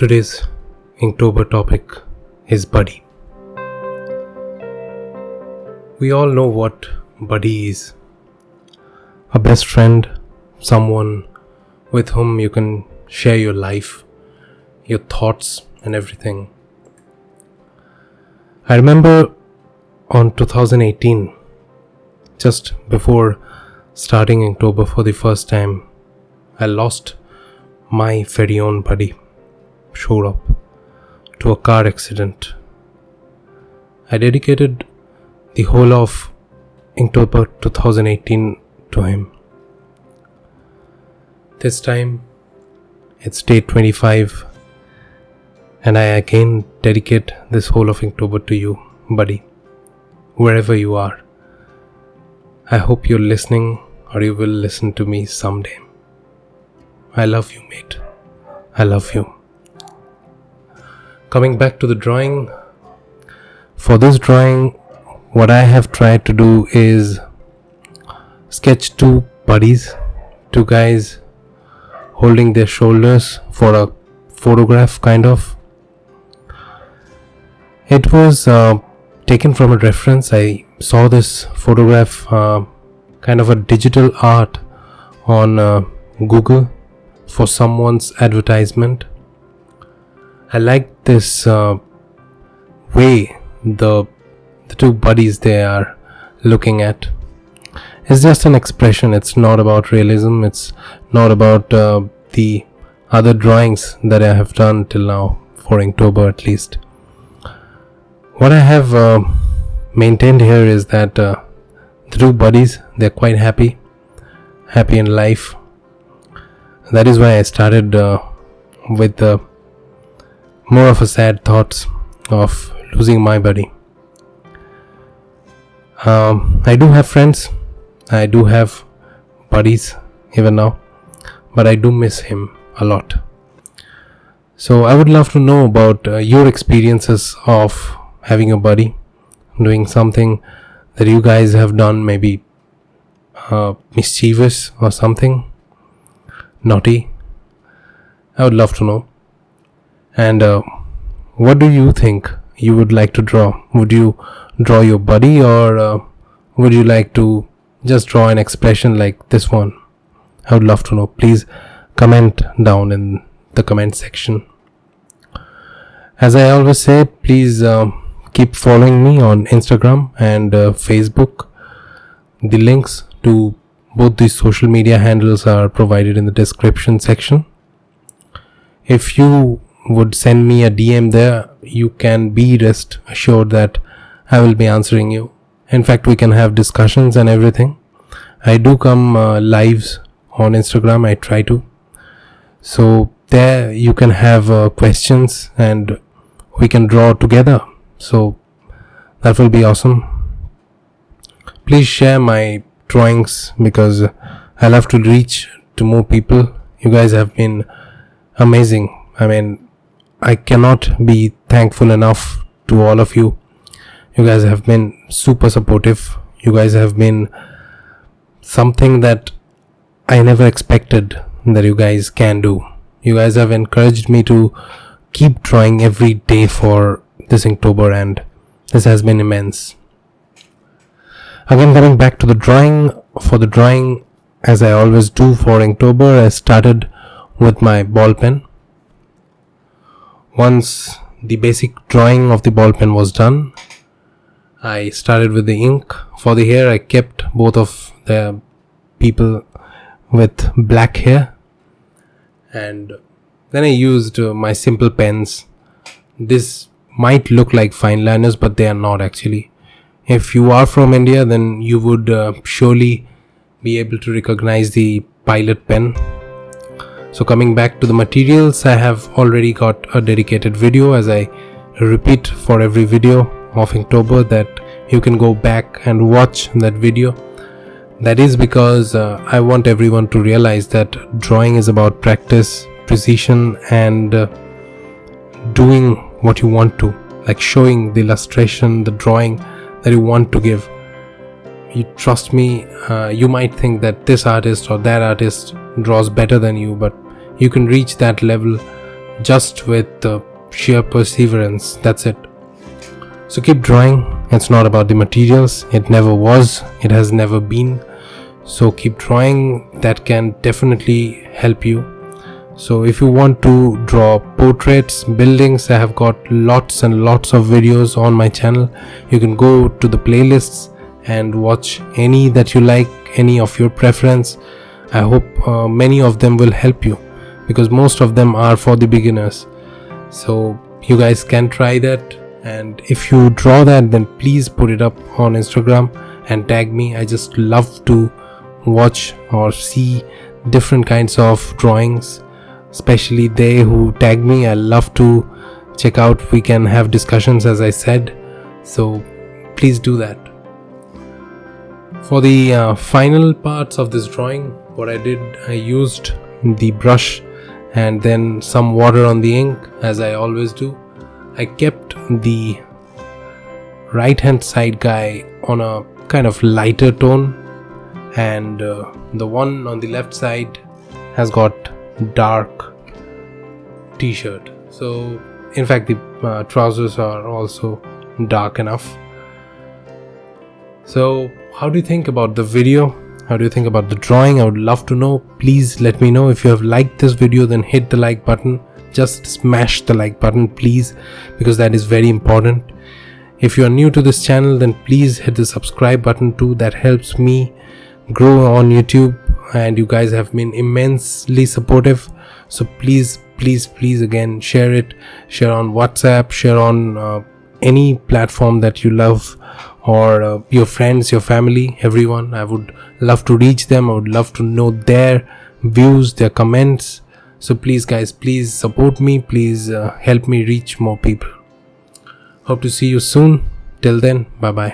Today's Inktober topic is buddy. We all know what buddy is. A best friend, someone with whom you can share your life, your thoughts and everything. I remember on 2018, just before starting Inktober for the first time, I lost my very own buddy. Showed up to a car accident. I dedicated the whole of Inktober 2018 to him. This time it's day 25 and I again dedicate this whole of Inktober to you, buddy, wherever you are. I hope you're listening or you will listen to me someday. I love you, mate. I love you. Coming back to the drawing, for this drawing, what I have tried to do is sketch two buddies, two guys holding their shoulders for a photograph kind of. It was taken from a reference. I saw this photograph, kind of a digital art on Google for someone's advertisement. I like this way the two buddies they are looking at. It's just an expression. It's not about realism. It's not about the other drawings that I have done till now, for Inktober at least. What I have maintained here is that the two buddies, they're quite happy in life. That is why I started with the more of a sad thoughts of losing my buddy. I do have friends, I do have buddies even now, but I do miss him a lot. So I would love to know about your experiences of having a buddy, doing something that you guys have done, maybe mischievous or something naughty. I would love to know. And what do you think you would like to draw? Would you draw your buddy or would you like to just draw an expression like this one? I would love to know. Please comment down in the comment section. As I always say, please keep following me on Instagram and Facebook. The links to both these social media handles are provided in the description section. If you would send me a DM there, you can be rest assured that I will be answering you. In fact, we can have discussions and everything. I do come lives on Instagram. I try to. So there you can have questions and we can draw together. So that will be awesome. Please share my drawings because I love to reach to more people. You guys have been amazing. I mean, I cannot be thankful enough to all of you. You guys have been super supportive. You guys have been something that I never expected that you guys can do. You guys have encouraged me to keep drawing every day for this Inktober, and this has been immense. Again, coming back to the drawing. For the drawing, as I always do for Inktober, I started with my ball pen. Once the basic drawing of the ball pen was done, I started with the ink. For the hair, I kept both of the people with black hair, and then I used my simple pens. This might look like fine liners, but they are not actually. If you are from India, then you would surely be able to recognize the Pilot pen. So coming back to the materials, I have already got a dedicated video, as I repeat for every video of Inktober, that you can go back and watch that video. That is because I want everyone to realize that drawing is about practice, precision and doing what you want to, like showing the illustration, the drawing that you want to give. You trust me, you might think that this artist or that artist draws better than you, but you can reach that level just with sheer perseverance. That's it. So keep drawing. It's not about the materials. It never was. It has never been. So keep drawing. That can definitely help you. So if you want to draw portraits, buildings, I have got lots and lots of videos on my channel. You can go to the playlists and watch any that you like, any of your preference. I hope many of them will help you, because most of them are for the beginners. So you guys can try that, and if you draw that, then please put it up on Instagram and tag me. I just love to watch or see different kinds of drawings, especially they who tag me. I love to check out. We can have discussions, as I said, so please do that. For the final parts of this drawing, what I did, I used the brush and then some water on the ink, as I always do. I kept the right hand side guy on a kind of lighter tone, and the one on the left side has got dark t-shirt. So in fact the trousers are also dark enough. So how do you think about the video? How do you think about the drawing? I would love to know. Please let me know. If you have liked this video, then hit the like button. Just smash the like button, please, because that is very important. If you are new to this channel, then please hit the subscribe button too. That helps me grow on YouTube, and you guys have been immensely supportive. So please again, share it. Share on WhatsApp, share on any platform that you love, or your friends, your family, everyone. I would love to reach them. I would love to know their views, their comments. So please guys, please support me. Please help me reach more people. Hope to see you soon. Till then, bye bye.